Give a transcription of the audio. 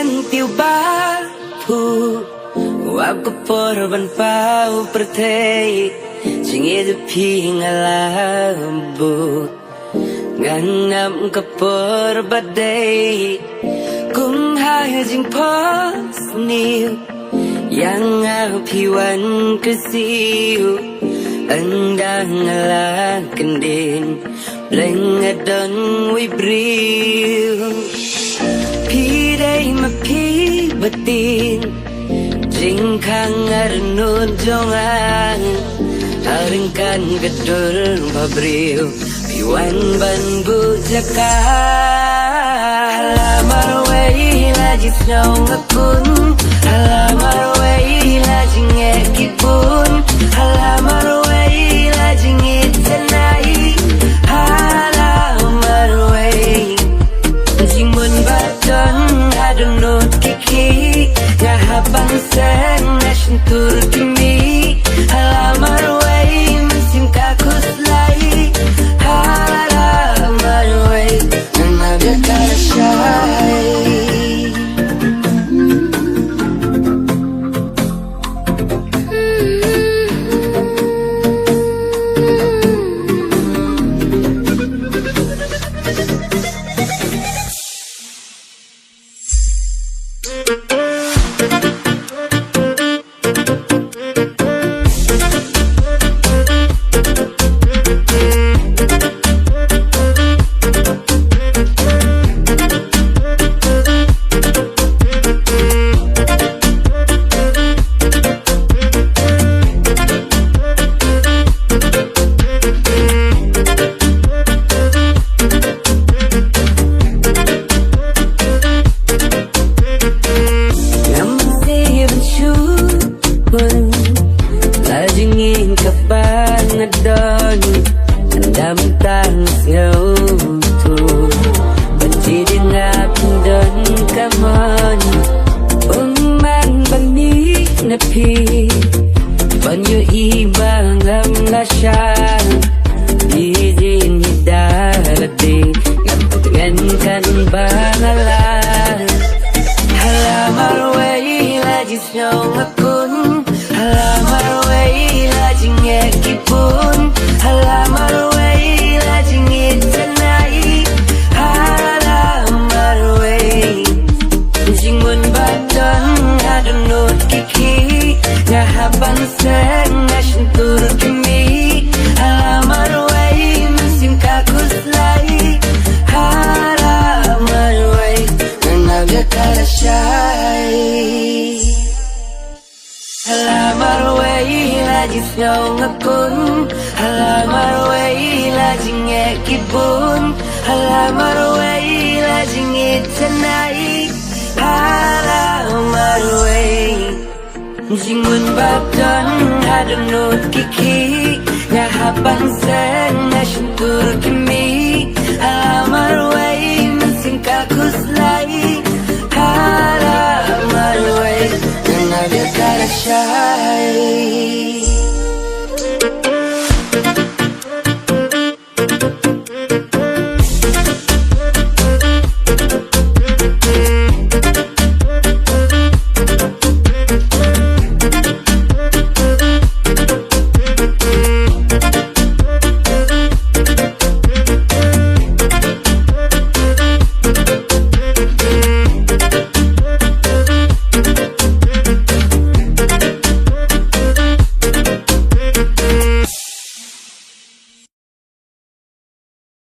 tiu bapu Wap keporban pau pertei Sing itu pingalambu Nganam kepor badai Kung hai jing pos niu Yang au piwan kesiu Endang ala kendin Lengadon wibriu Pi day ma pi batin Jing kang arnun jongang Aringkan gedul babriu Piwan ban bujaka Halamar wei lagi snong akun Halamar wei lagi ngekipun Halamar wei lagi ngitsenai Halamar wei Jimun baton adunut kiki Ngahabang sen nation tur kimi Halamar wei mesim kakus lai Halamar wei Nanaga karashay Halamar wei lagi snong akun Halamar wei lagi ngekipun Halamar wei lagi ngitsenai Halamar wei Jingun baton adunut kiki Ngahabang sen nation tur kimi Halamar wei mesim kakus lai Halamar wei Nanaga karashay